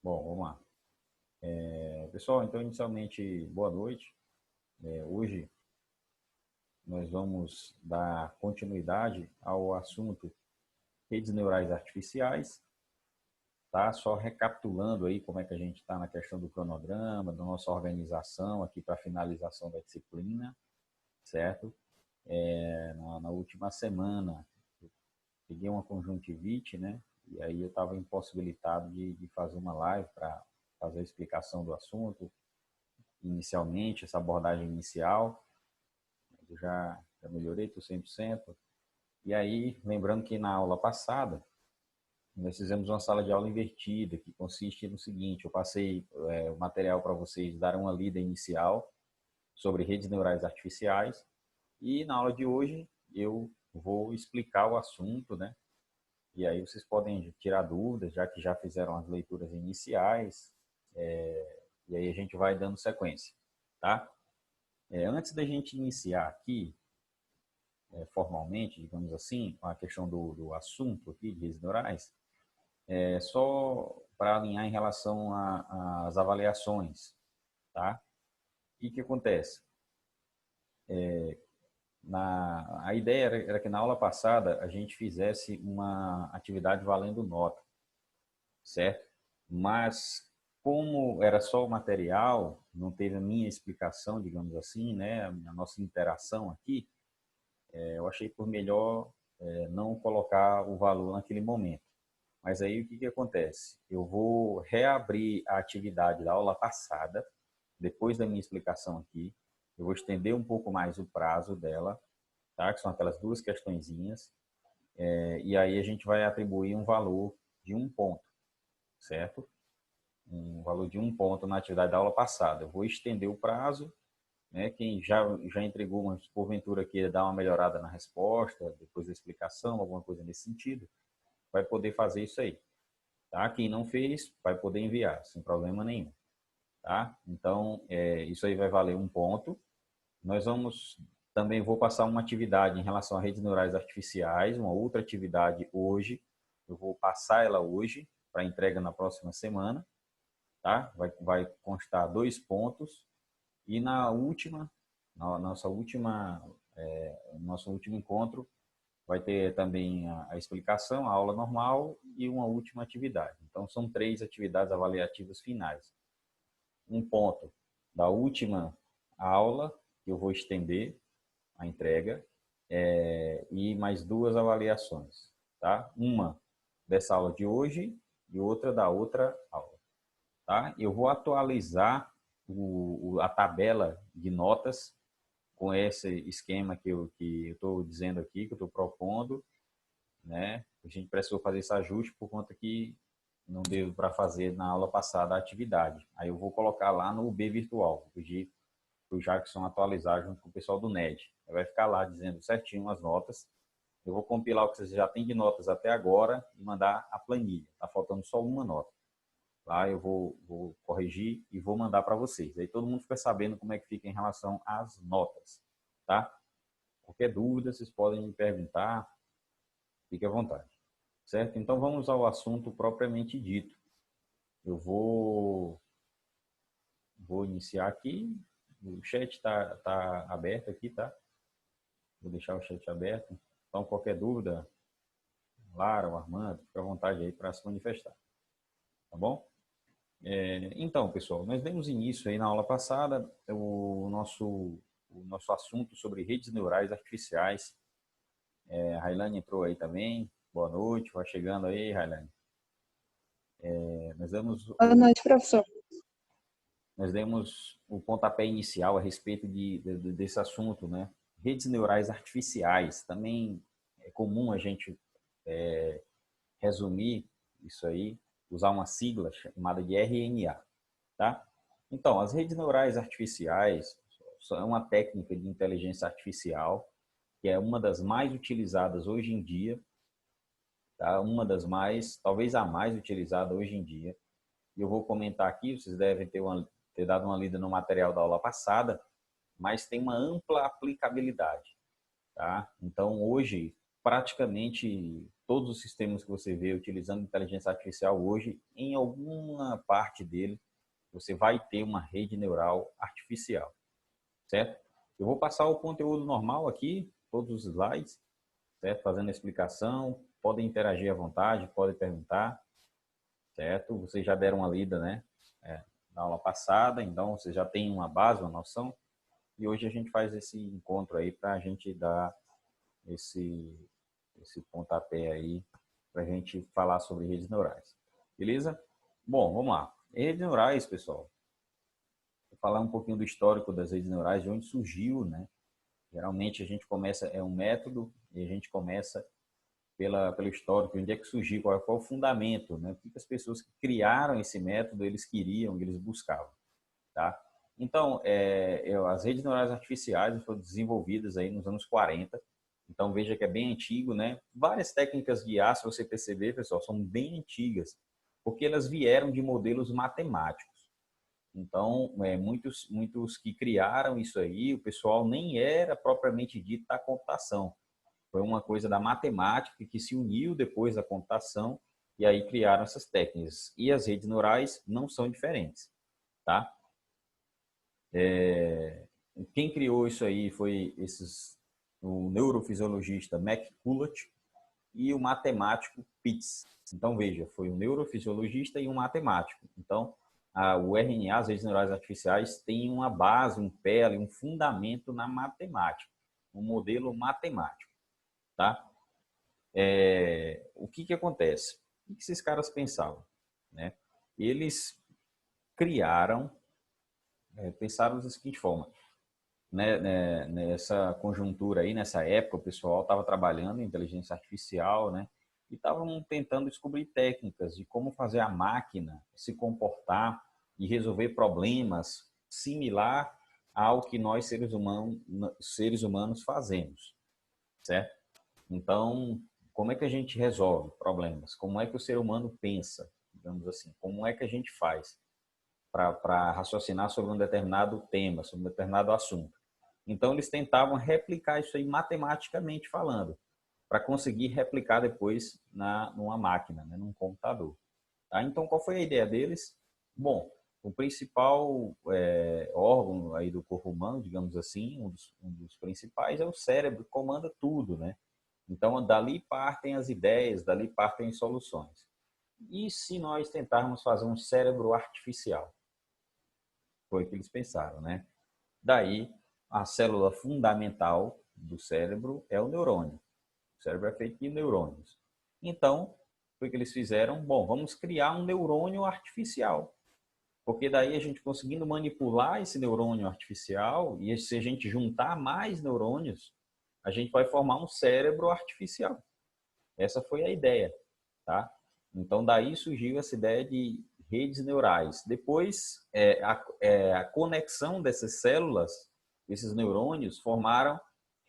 Bom, vamos lá. Pessoal, então, inicialmente, boa noite. Hoje nós vamos dar continuidade ao assunto redes neurais artificiais, tá? Só recapitulando aí como é que a gente está na questão do cronograma, da nossa organização aqui para a finalização da disciplina, certo? Na última semana, eu peguei uma conjuntivite, né? E aí eu estava impossibilitado de fazer uma live para fazer a explicação do assunto, inicialmente, essa abordagem inicial. Eu já melhorei, estou 100%. E aí, lembrando que na aula passada, nós fizemos uma sala de aula invertida, que consiste no seguinte: eu passei o material para vocês darem uma lida inicial sobre redes neurais artificiais, e na aula de hoje eu vou explicar o assunto, né? E aí vocês podem tirar dúvidas, já que já fizeram as leituras iniciais, e aí a gente vai dando sequência, tá? Antes da gente iniciar aqui, formalmente, digamos assim, a questão do assunto aqui de redes neurais, só para alinhar em relação às avaliações, tá? E o que acontece? A ideia era que na aula passada a gente fizesse uma atividade valendo nota, certo? Mas como era só o material, não teve a minha explicação, digamos assim, né? A nossa interação aqui, eu achei por melhor não colocar o valor naquele momento. Mas aí o que acontece? Eu vou reabrir a atividade da aula passada, depois da minha explicação aqui. Eu vou estender um pouco mais o prazo dela, tá? Que são aquelas duas questõezinhas. E aí a gente vai atribuir um valor de 1 ponto, certo? Um valor de 1 ponto na atividade da aula passada. Eu vou estender o prazo, né? Quem já entregou, mas porventura queira dar uma melhorada na resposta, depois da explicação, alguma coisa nesse sentido, vai poder fazer isso aí. Tá? Quem não fez, vai poder enviar, sem problema nenhum. Tá? Então, isso aí vai valer 1 ponto. Nós também vou passar uma atividade em relação a redes neurais artificiais, uma outra atividade hoje. Eu vou passar ela hoje, para entrega na próxima semana. Tá? Vai constar 2 pontos. E nosso último encontro, vai ter também a explicação, a aula normal e uma última atividade. Então, são 3 atividades avaliativas finais. 1 ponto da última aula, que eu vou estender a entrega, e mais 2 avaliações. Tá? Uma dessa aula de hoje e outra da outra aula. Tá? Eu vou atualizar a tabela de notas com esse esquema que eu estou dizendo aqui, que eu estou propondo, né? A gente precisou fazer esse ajuste por conta que não deu para fazer na aula passada a atividade. Aí eu vou colocar lá no B virtual, vou pedir para o Jackson atualizar junto com o pessoal do NED. Vai ficar lá dizendo certinho as notas. Eu vou compilar o que vocês já têm de notas até agora e mandar a planilha. Está faltando só uma nota. Lá eu vou corrigir e vou mandar para vocês. Aí todo mundo fica sabendo como é que fica em relação às notas, tá? Qualquer dúvida, vocês podem me perguntar, fique à vontade, certo? Então vamos ao assunto propriamente dito. Eu vou iniciar aqui, o chat está aberto aqui, tá? Vou deixar o chat aberto. Então qualquer dúvida, Lara, o Armando, fique à vontade aí para se manifestar, tá bom? Então, pessoal, nós demos início aí na aula passada o nosso assunto sobre redes neurais artificiais. A Railane entrou aí também. Boa noite, vai chegando aí, Railane. Boa noite, professor. Nós demos o pontapé inicial a respeito desse assunto, né? Redes neurais artificiais. Também é comum a gente resumir isso aí, usar uma sigla chamada de RNA, tá? Então, as redes neurais artificiais são uma técnica de inteligência artificial que é uma das mais utilizadas hoje em dia, tá? Uma das mais, talvez a mais utilizada hoje em dia. E eu vou comentar aqui, vocês devem ter dado uma lida no material da aula passada, mas tem uma ampla aplicabilidade, tá? Então, hoje, praticamente todos os sistemas que você vê utilizando inteligência artificial hoje, em alguma parte dele, você vai ter uma rede neural artificial, certo? Eu vou passar o conteúdo normal aqui, todos os slides, certo? Fazendo a explicação, podem interagir à vontade, podem perguntar, certo? Vocês já deram uma lida, né? Na aula passada, então vocês já têm uma base, uma noção, e hoje a gente faz esse encontro aí para a gente dar esse pontapé aí, para a gente falar sobre redes neurais, beleza? Bom, vamos lá. Redes neurais, pessoal, vou falar um pouquinho do histórico das redes neurais, de onde surgiu, né? Geralmente a gente começa, é um método, e a gente começa pelo histórico, onde é que surgiu, qual é o fundamento, né? O que as pessoas que criaram esse método, eles queriam, eles buscavam, tá? Então, as redes neurais artificiais foram desenvolvidas aí nos anos 40, então veja que é bem antigo, né? Várias técnicas de IA, se você perceber, pessoal, são bem antigas, porque elas vieram de modelos matemáticos. Então, muitos que criaram isso aí, o pessoal nem era propriamente dito da computação. Foi uma coisa da matemática que se uniu depois da computação e aí criaram essas técnicas. E as redes neurais não são diferentes, tá? Quem criou isso aí foi o neurofisiologista McCulloch e o matemático Pitts. Então, veja, foi um neurofisiologista e um matemático. Então, o RNA, as redes neurais artificiais, tem uma base, um pé, um fundamento na matemática, um modelo matemático, tá? O que acontece? O que esses caras pensavam, né? Eles criaram, pensaram da seguinte forma, né, nessa conjuntura aí, nessa época, o pessoal estava trabalhando em inteligência artificial, né? E estavam tentando descobrir técnicas de como fazer a máquina se comportar e resolver problemas similar ao que nós seres humanos fazemos, certo? Então, como é que a gente resolve problemas? Como é que o ser humano pensa, digamos assim? Como é que a gente faz para raciocinar sobre um determinado tema, sobre um determinado assunto? Então, eles tentavam replicar isso aí matematicamente falando, para conseguir replicar depois numa máquina, né, num computador. Tá? Então, qual foi a ideia deles? Bom, o principal órgão aí do corpo humano, digamos assim, um dos principais é o cérebro, que comanda tudo, né? Então, dali partem as ideias, dali partem as soluções. E se nós tentarmos fazer um cérebro artificial? Foi o que eles pensaram, né? Daí, a célula fundamental do cérebro é o neurônio. O cérebro é feito de neurônios. Então, foi o que eles fizeram? Bom, vamos criar um neurônio artificial. Porque daí a gente conseguindo manipular esse neurônio artificial, e se a gente juntar mais neurônios, a gente vai formar um cérebro artificial. Essa foi a ideia, tá? Então, daí surgiu essa ideia de redes neurais. Depois, a conexão dessas células, esses neurônios, formaram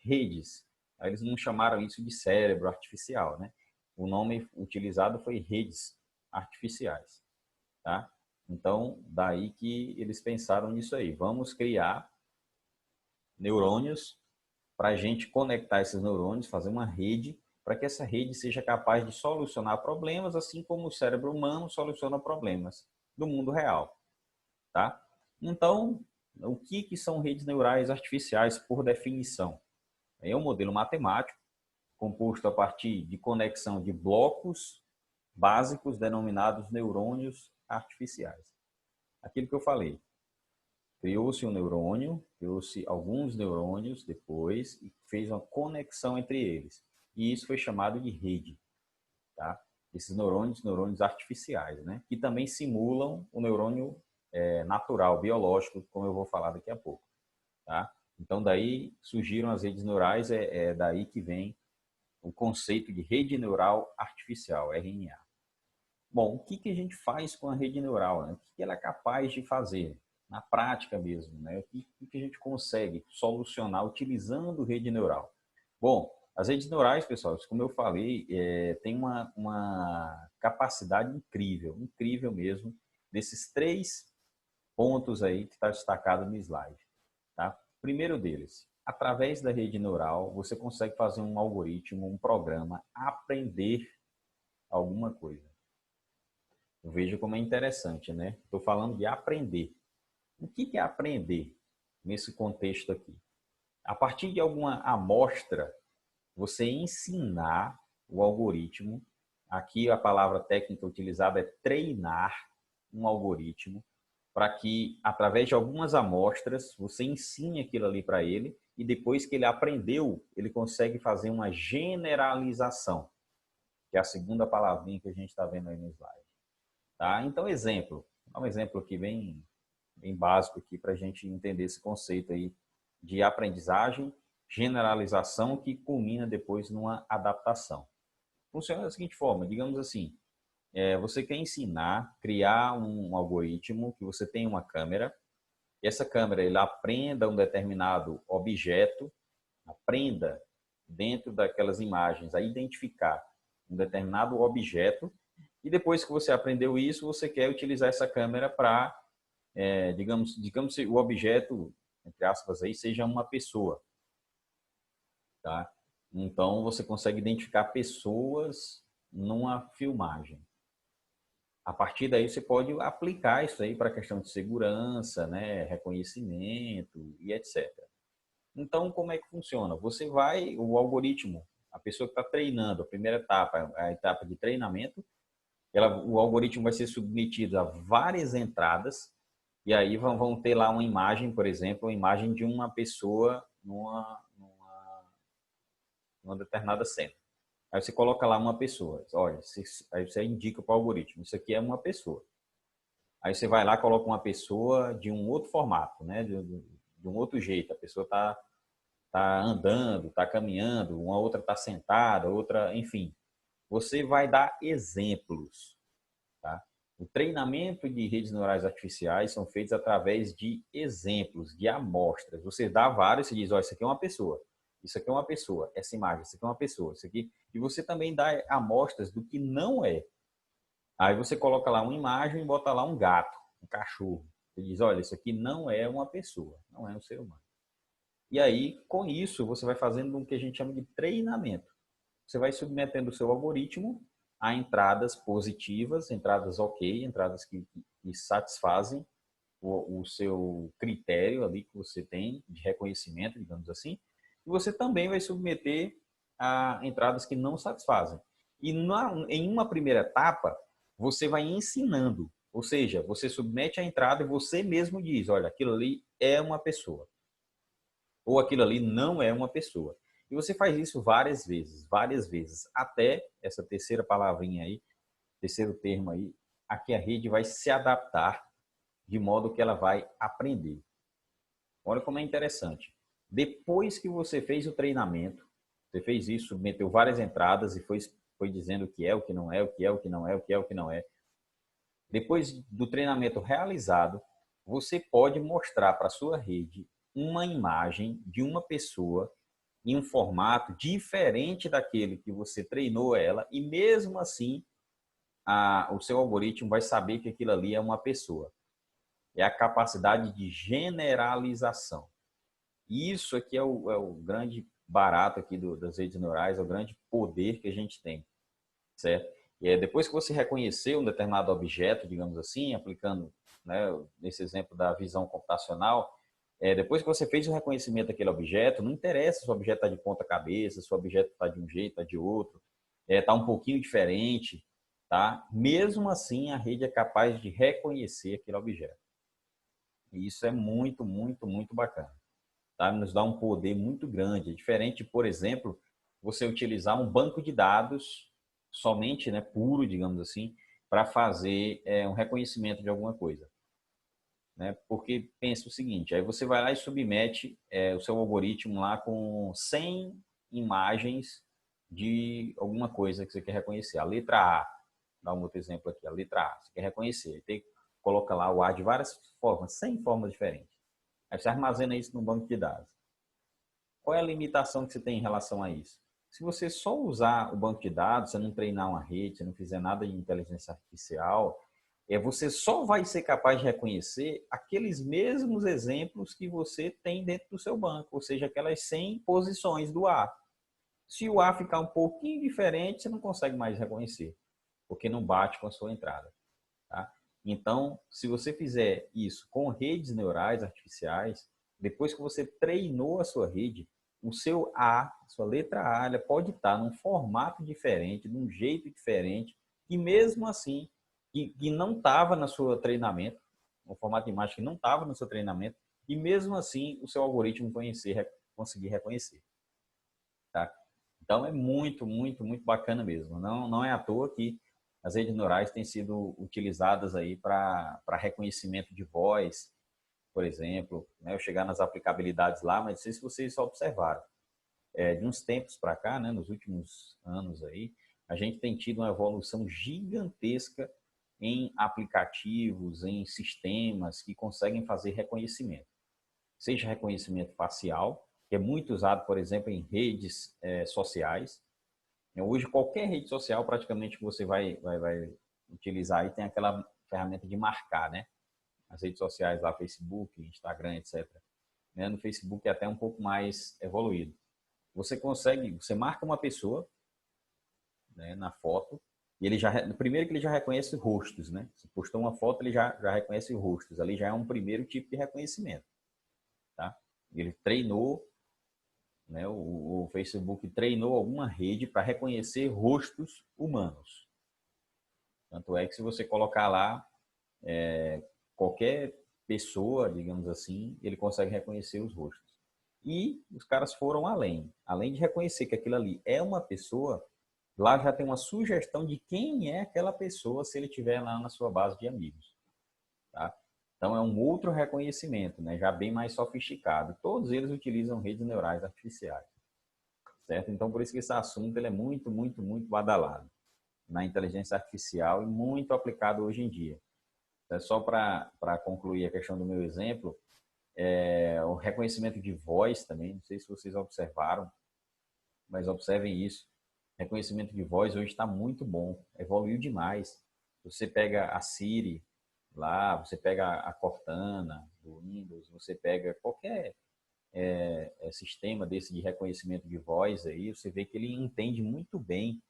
redes. Aí eles não chamaram isso de cérebro artificial, né? O nome utilizado foi redes artificiais, tá? Então, daí que eles pensaram nisso aí. Vamos criar neurônios para a gente conectar esses neurônios, fazer uma rede, para que essa rede seja capaz de solucionar problemas, assim como o cérebro humano soluciona problemas do mundo real, tá? Então, o que são redes neurais artificiais por definição? É um modelo matemático composto a partir de conexão de blocos básicos denominados neurônios artificiais. Aquilo que eu falei, criou-se um neurônio, criou-se alguns neurônios depois e fez uma conexão entre eles. E isso foi chamado de rede, tá? Esses neurônios artificiais, né? Que também simulam o neurônio natural, biológico, como eu vou falar daqui a pouco, tá? Então, daí surgiram as redes neurais, daí que vem o conceito de rede neural artificial, RNA. Bom, o que a gente faz com a rede neural? Né? O que ela é capaz de fazer? Na prática mesmo, né? O que a gente consegue solucionar utilizando rede neural? Bom, as redes neurais, pessoal, como eu falei, tem uma capacidade incrível, incrível mesmo, desses 3 pontos aí que está destacado no slide. Tá? Primeiro deles, Através da rede neural, você consegue fazer um algoritmo, um programa, aprender alguma coisa. Veja como é interessante, né? Estou falando de aprender. O que é aprender nesse contexto aqui? A partir de alguma amostra, você ensinar o algoritmo, aqui a palavra técnica utilizada é treinar um algoritmo, para que, através de algumas amostras, você ensine aquilo ali para ele e depois que ele aprendeu, ele consegue fazer uma generalização, que é a segunda palavrinha que a gente está vendo aí no slide. Tá? Então, exemplo. Vou dar um exemplo aqui bem básico aqui para a gente entender esse conceito aí de aprendizagem, generalização que culmina depois numa adaptação. Funciona da seguinte forma, digamos assim, você quer ensinar, criar um algoritmo que você tem uma câmera, e essa câmera ele aprenda um determinado objeto, aprenda dentro daquelas imagens a identificar um determinado objeto, e depois que você aprendeu isso, você quer utilizar essa câmera para, digamos que o objeto, entre aspas, aí, seja uma pessoa. Tá? Então, você consegue identificar pessoas numa filmagem. A partir daí, você pode aplicar isso aí para a questão de segurança, né, reconhecimento e etc. Então, como é que funciona? Você vai, o algoritmo, a pessoa que está treinando, a primeira etapa, a etapa de treinamento, o algoritmo vai ser submetido a várias entradas e aí vão ter lá uma imagem, por exemplo, uma imagem de uma pessoa numa determinada cena. Aí você coloca lá uma pessoa, olha, aí você indica para o algoritmo, isso aqui é uma pessoa. Aí você vai lá, coloca uma pessoa de um outro formato, né? De um outro jeito. A pessoa tá andando, está caminhando, uma outra está sentada, outra, enfim. Você vai dar exemplos, tá? O treinamento de redes neurais artificiais são feitos através de exemplos, de amostras. Você dá vários e diz, olha, isso aqui é uma pessoa, isso aqui é uma pessoa, essa imagem, isso aqui é uma pessoa, isso aqui. E você também dá amostras do que não é. Aí você coloca lá uma imagem e bota lá um gato, um cachorro. Você diz, olha, isso aqui não é uma pessoa, não é um ser humano. E aí, com isso, você vai fazendo o que a gente chama de treinamento. Você vai submetendo o seu algoritmo a entradas positivas, entradas ok, entradas que satisfazem o seu critério ali que você tem de reconhecimento, digamos assim. E você também vai submeter a entradas que não satisfazem. E em uma primeira etapa, você vai ensinando. Ou seja, você submete a entrada e você mesmo diz, olha, aquilo ali é uma pessoa. Ou aquilo ali não é uma pessoa. E você faz isso várias vezes, até essa terceira palavrinha aí, terceiro termo aí, a que a rede vai se adaptar de modo que ela vai aprender. Olha como é interessante. Depois que você fez o treinamento, você fez isso, submeteu várias entradas e foi dizendo o que é, o que não é, o que é, o que não é, o que é, o que não é. Depois do treinamento realizado, você pode mostrar para a sua rede uma imagem de uma pessoa em um formato diferente daquele que você treinou ela e mesmo assim o seu algoritmo vai saber que aquilo ali é uma pessoa. É a capacidade de generalização. Isso aqui é o grande barato aqui das redes neurais, é o grande poder que a gente tem, certo? E depois que você reconheceu um determinado objeto, digamos assim, aplicando, né, nesse exemplo da visão computacional, depois que você fez o reconhecimento daquele objeto, não interessa se o objeto está de ponta cabeça, se o objeto está de um jeito, está de outro, está um pouquinho diferente, tá? Mesmo assim, a rede é capaz de reconhecer aquele objeto. E isso é muito, muito, muito bacana. Tá? Nos dá um poder muito grande. É diferente, por exemplo, você utilizar um banco de dados somente, né, puro, digamos assim, para fazer um reconhecimento de alguma coisa. Né? Porque pensa o seguinte, aí você vai lá e submete o seu algoritmo lá com 100 imagens de alguma coisa que você quer reconhecer. A letra A, dá um outro exemplo aqui, a letra A, você quer reconhecer. Tem que colocar lá o A de várias formas, 100 formas diferentes. Aí você armazena isso no banco de dados. Qual é a limitação que você tem em relação a isso? Se você só usar o banco de dados, você não treinar uma rede, você não fizer nada de inteligência artificial, você só vai ser capaz de reconhecer aqueles mesmos exemplos que você tem dentro do seu banco, ou seja, aquelas 100 posições do A. Se o A ficar um pouquinho diferente, você não consegue mais reconhecer, porque não bate com a sua entrada. Tá? Então, se você fizer isso com redes neurais artificiais, depois que você treinou a sua rede, o seu A, a sua letra A, ela pode estar num formato diferente, de um jeito diferente, e mesmo assim, que não estava no seu treinamento, um formato de imagem que não estava no seu treinamento, e mesmo assim o seu algoritmo conseguir reconhecer. Tá? Então é muito, muito, muito bacana mesmo. Não é à toa que as redes neurais têm sido utilizadas aí para reconhecimento de voz, por exemplo, né? Eu chegar nas aplicabilidades lá, mas não sei se vocês só observaram. De uns tempos para cá, né, nos últimos anos aí, a gente tem tido uma evolução gigantesca em aplicativos, em sistemas que conseguem fazer reconhecimento. Seja reconhecimento facial, que é muito usado, por exemplo, em redes sociais. Hoje, qualquer rede social praticamente que você vai utilizar aí tem aquela ferramenta de marcar, né? As redes sociais lá, Facebook, Instagram, etc. No Facebook é até um pouco mais evoluído. Você marca uma pessoa, né, na foto, e ele primeiro que ele já reconhece rostos, né? Se postou uma foto, ele já reconhece rostos. Ali já é um primeiro tipo de reconhecimento, tá? Ele treinou, né? O Facebook treinou alguma rede para reconhecer rostos humanos. Tanto é que se você colocar lá qualquer pessoa, digamos assim, ele consegue reconhecer os rostos. E os caras foram além de reconhecer que aquilo ali é uma pessoa, lá já tem uma sugestão de quem é aquela pessoa se ele tiver lá na sua base de amigos, tá? Então é um outro reconhecimento, né, já bem mais sofisticado. Todos eles utilizam redes neurais artificiais, certo? Então por isso que esse assunto ele é muito, muito, muito badalado na inteligência artificial e muito aplicado hoje em dia. Só para concluir a questão do meu exemplo, o reconhecimento de voz também, não sei se vocês observaram, mas observem isso. Reconhecimento de voz hoje está muito bom, evoluiu demais. Você pega a Siri lá, você pega a Cortana do Windows, você pega qualquer sistema desse de reconhecimento de voz aí, você vê que ele entende muito bem.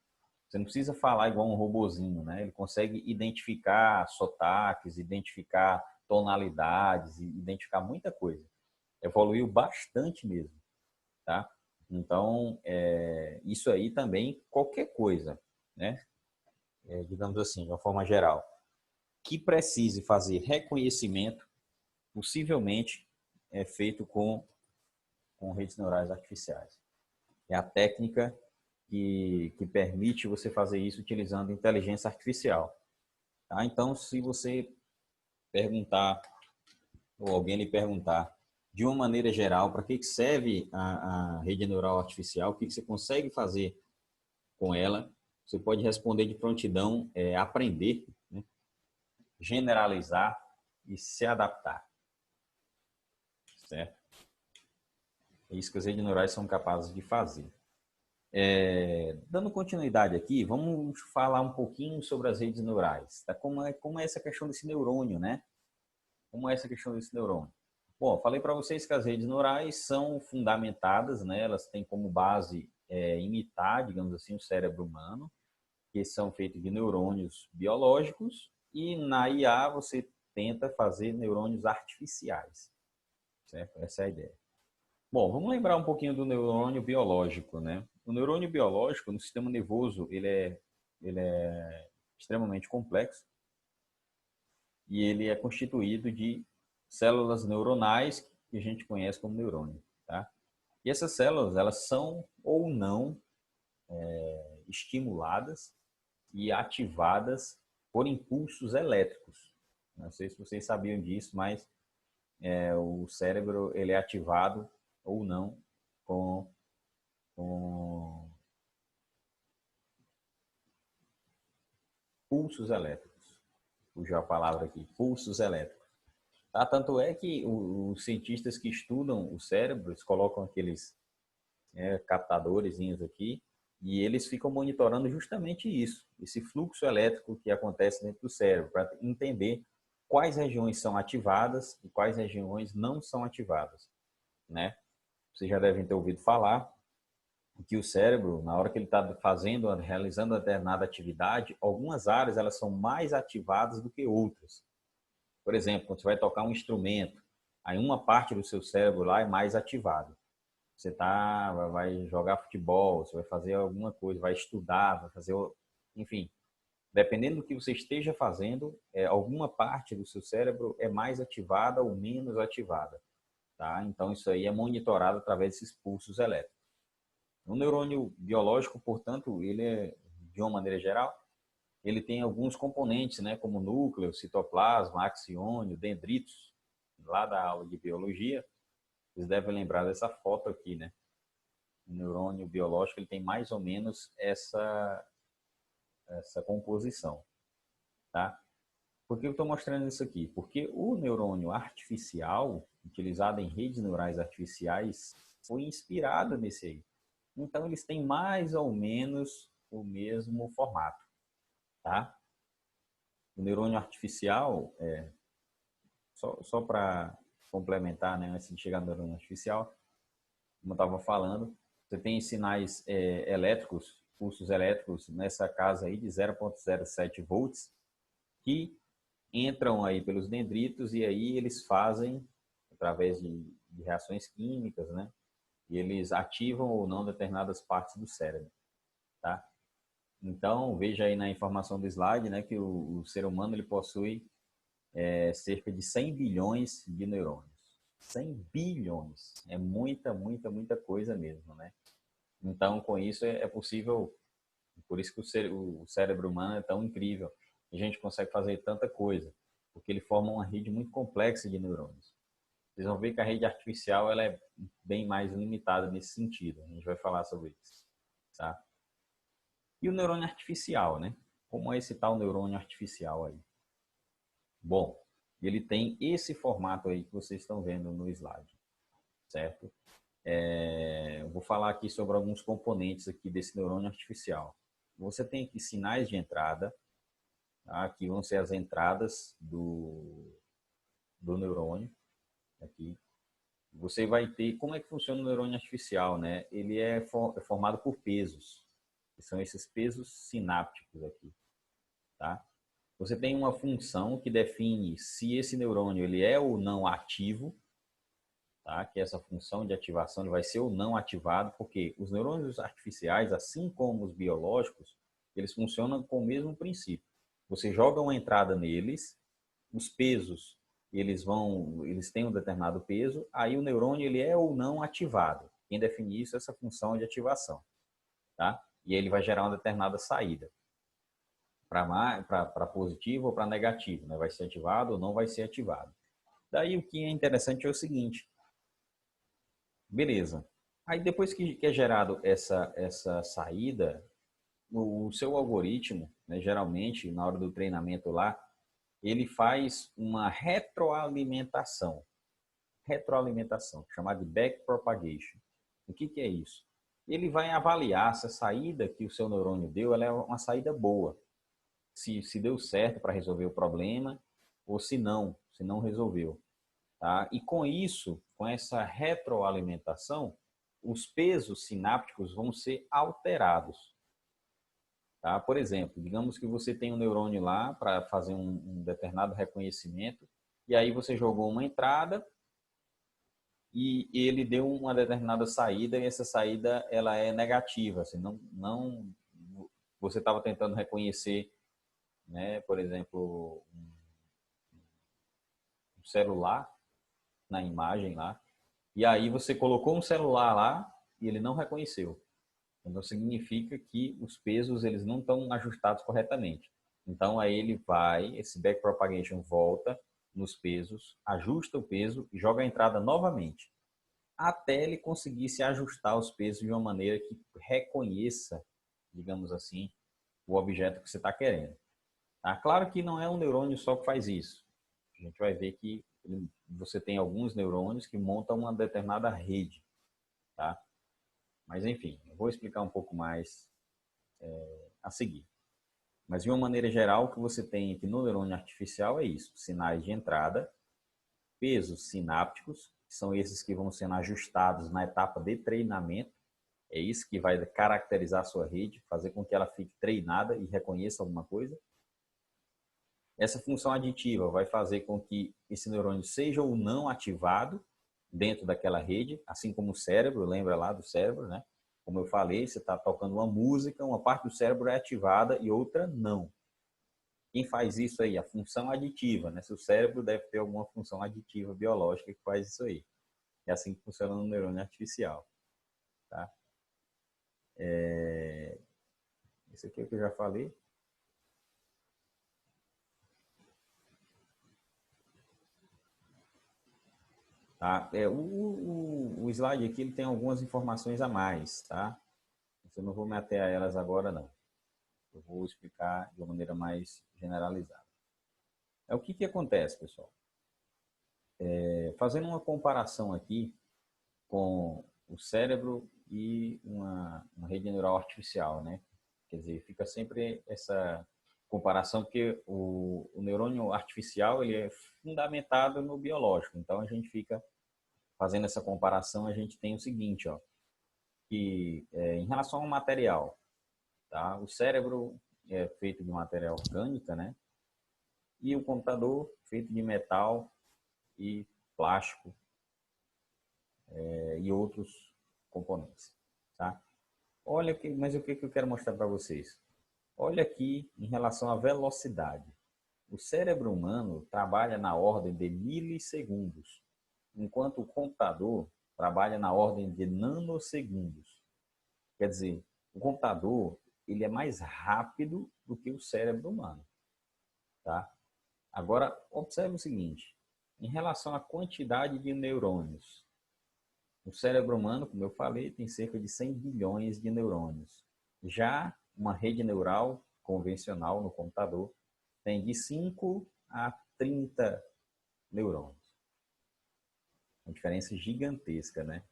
Você não precisa falar igual um robozinho, né? Ele consegue identificar sotaques, identificar tonalidades, identificar muita coisa. Evoluiu bastante mesmo, tá? Então, isso aí também, qualquer coisa, né? Digamos assim, de uma forma geral, que precise fazer reconhecimento, possivelmente é feito com redes neurais artificiais. É a técnica que permite você fazer isso utilizando inteligência artificial. Tá? Então, se você perguntar, ou alguém lhe perguntar, de uma maneira geral, para que serve a rede neural artificial, o que você consegue fazer com ela, você pode responder de prontidão, aprender, né? Generalizar e se adaptar. Certo? É isso que as redes neurais são capazes de fazer. Dando continuidade aqui, vamos falar um pouquinho sobre as redes neurais. Tá? Como é essa questão desse neurônio, né? Como é essa questão desse neurônio? Bom, falei para vocês que as redes neurais são fundamentadas, né? Elas têm como base imitar, digamos assim, o cérebro humano, que são feitos de neurônios biológicos, e na IA você tenta fazer neurônios artificiais, certo? Essa é a ideia. Bom, vamos lembrar um pouquinho do neurônio biológico, né? O neurônio biológico no sistema nervoso, ele é extremamente complexo e ele é constituído de células neuronais que a gente conhece como neurônio, tá? E essas células, elas são ou não estimuladas e ativadas por impulsos elétricos. Não sei se vocês sabiam disso, mas o cérebro ele é ativado ou não com pulsos elétricos. Fugiu a palavra aqui, pulsos elétricos. Tá? Tanto é que os cientistas que estudam o cérebro, eles colocam aqueles captadores aqui E eles ficam monitorando justamente isso, esse fluxo elétrico que acontece dentro do cérebro, para entender quais regiões são ativadas e quais regiões não são ativadas, né? Vocês já devem ter ouvido falar que o cérebro, na hora que ele está fazendo, realizando uma determinada atividade, algumas áreas elas são mais ativadas do que outras. Por exemplo, quando você vai tocar um instrumento, aí uma parte do seu cérebro lá é mais ativada. Você vai jogar futebol, você vai fazer alguma coisa, vai estudar, vai fazer, enfim, dependendo do que você esteja fazendo, alguma parte do seu cérebro é mais ativada ou menos ativada, tá? Então isso aí é monitorado através desses pulsos elétricos. O neurônio biológico, portanto, ele é, de uma maneira geral, ele tem alguns componentes, né, como núcleo, citoplasma, axiônio, dendritos, lá da aula de biologia. Vocês devem lembrar dessa foto aqui, né? O neurônio biológico ele tem mais ou menos essa composição, tá? Por que eu estou mostrando isso aqui? Porque o neurônio artificial, utilizado em redes neurais artificiais, foi inspirado nesse aí. Então, eles têm mais ou menos o mesmo formato, tá? O neurônio artificial, só para complementar, né, antes de chegar no neurônio artificial, como eu estava falando, você tem sinais elétricos, pulsos elétricos nessa casa aí de 0,07 volts, que entram aí pelos dendritos e aí eles fazem, através de reações químicas, né, e eles ativam ou não determinadas partes do cérebro, tá? Então, veja aí na informação do slide, né, que o ser humano ele possui cerca de 100 bilhões de neurônios. 100 bilhões. É muita, muita, muita coisa mesmo, né? Então, com isso é possível, por isso que o cérebro humano é tão incrível. A gente consegue fazer tanta coisa, porque ele forma uma rede muito complexa de neurônios. Vocês vão ver que a rede artificial ela é bem mais limitada nesse sentido. A gente vai falar sobre isso, tá? E o neurônio artificial, né? Como é esse tal neurônio artificial aí? Bom, ele tem esse formato aí que vocês estão vendo no slide, certo? Eu vou falar aqui sobre alguns componentes aqui desse neurônio artificial. Você tem aqui sinais de entrada, tá? Aqui vão ser as entradas do neurônio. Aqui. Você vai ter, como é que funciona o neurônio artificial, né? Ele é formado por pesos, que são esses pesos sinápticos aqui, tá? Você tem uma função que define se esse neurônio ele é ou não ativo, tá? Que essa função de ativação ele vai ser ou não ativado, porque os neurônios artificiais, assim como os biológicos, eles funcionam com o mesmo princípio. Você joga uma entrada neles, os pesos eles têm um determinado peso, aí o neurônio ele é ou não ativado. Quem define isso é essa função de ativação, tá? E ele vai gerar uma determinada saída para positivo ou para negativo, né? Vai ser ativado ou não vai ser ativado. Daí o que é interessante é o seguinte, beleza. Aí depois que é gerado essa saída, o seu algoritmo, né, geralmente na hora do treinamento lá, ele faz uma retroalimentação, chamada de backpropagation. O que é isso? Ele vai avaliar se a saída que o seu neurônio deu, ela é uma saída boa, se deu certo para resolver o problema ou se não resolveu. Tá? E com isso, com essa retroalimentação, os pesos sinápticos vão ser alterados. Tá? Por exemplo, digamos que você tem um neurônio lá para fazer um determinado reconhecimento, e aí você jogou uma entrada e ele deu uma determinada saída, e essa saída ela é negativa. Assim, você estava tentando reconhecer, né, por exemplo, um celular na imagem lá, e aí você colocou um celular lá e ele não reconheceu. Então significa que os pesos eles não estão ajustados corretamente. Então aí esse backpropagation volta nos pesos, ajusta o peso e joga a entrada novamente, até ele conseguir se ajustar os pesos de uma maneira que reconheça, digamos assim, o objeto que você está querendo. Tá? Claro que não é um neurônio só que faz isso. A gente vai ver que você tem alguns neurônios que montam uma determinada rede, tá? Mas, enfim, eu vou explicar um pouco mais a seguir. Mas, de uma maneira geral, o que você tem aqui no neurônio artificial é isso: sinais de entrada, pesos sinápticos, que são esses que vão sendo ajustados na etapa de treinamento. É isso que vai caracterizar a sua rede, fazer com que ela fique treinada e reconheça alguma coisa. Essa função aditiva vai fazer com que esse neurônio seja ou não ativado dentro daquela rede, assim como o cérebro, lembra lá do cérebro, né? Como eu falei, você está tocando uma música, uma parte do cérebro é ativada e outra não. Quem faz isso aí? A função aditiva, né? Seu cérebro deve ter alguma função aditiva biológica que faz isso aí. É assim que funciona no neurônio artificial, tá? Isso aqui é o que eu já falei. Tá? O slide aqui ele tem algumas informações a mais, tá? Eu não vou me ater a elas agora, não. Eu vou explicar de uma maneira mais generalizada. O que acontece, pessoal? Fazendo uma comparação aqui com o cérebro e uma rede neural artificial, né? Quer dizer, fica sempre essa comparação, porque o neurônio artificial ele é fundamentado no biológico. Então, a gente fica fazendo essa comparação, a gente tem o seguinte, ó, que em relação ao material, tá? O cérebro é feito de matéria orgânica, né? E o computador feito de metal e plástico e outros componentes, tá? Olha aqui, mas o que eu quero mostrar para vocês? Olha aqui em relação à velocidade. O cérebro humano trabalha na ordem de milissegundos, enquanto o computador trabalha na ordem de nanosegundos. Quer dizer, o computador ele é mais rápido do que o cérebro humano, tá? Agora, observe o seguinte, em relação à quantidade de neurônios, o cérebro humano, como eu falei, tem cerca de 100 bilhões de neurônios. Já uma rede neural convencional no computador tem de 5 a 30 neurônios. Uma diferença gigantesca, né?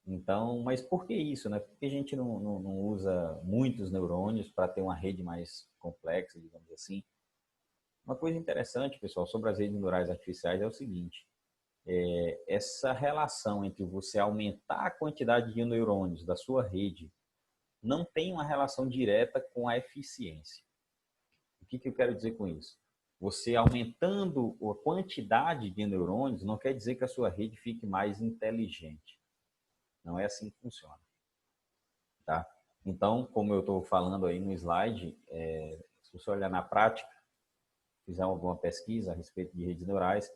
Então, mas por que isso, né? Por que a gente não usa muitos neurônios para ter uma rede mais complexa, digamos assim? Uma coisa interessante, pessoal, sobre as redes neurais artificiais é o seguinte: essa relação entre você aumentar a quantidade de neurônios da sua rede não tem uma relação direta com a eficiência. O que eu quero dizer com isso? Você aumentando a quantidade de neurônios não quer dizer que a sua rede fique mais inteligente. Não é assim que funciona, tá? Então, como eu estou falando aí no slide, se você olhar na prática, fizer alguma pesquisa a respeito de redes neurais,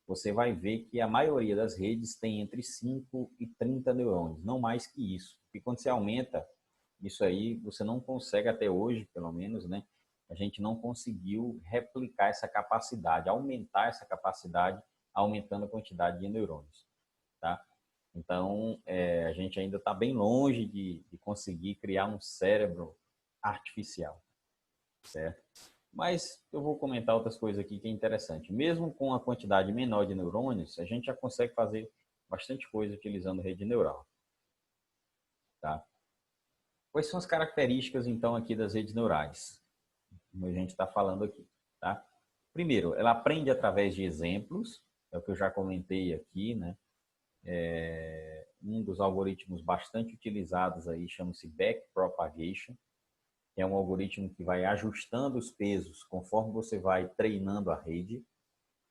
você vai ver que a maioria das redes tem entre 5 e 30 neurônios, não mais que isso. E quando você aumenta isso aí, você não consegue até hoje, pelo menos, né? A gente não conseguiu replicar essa capacidade, aumentar essa capacidade, aumentando a quantidade de neurônios, tá? Então, a gente ainda está bem longe de conseguir criar um cérebro artificial, certo? Mas eu vou comentar outras coisas aqui que é interessante. Mesmo com a quantidade menor de neurônios, a gente já consegue fazer bastante coisa utilizando rede neural, tá? Quais são as características, então, aqui das redes neurais? Como a gente está falando aqui, tá? Primeiro, ela aprende através de exemplos, é o que eu já comentei aqui, né? Um dos algoritmos bastante utilizados aí chama-se backpropagation, que é um algoritmo que vai ajustando os pesos conforme você vai treinando a rede,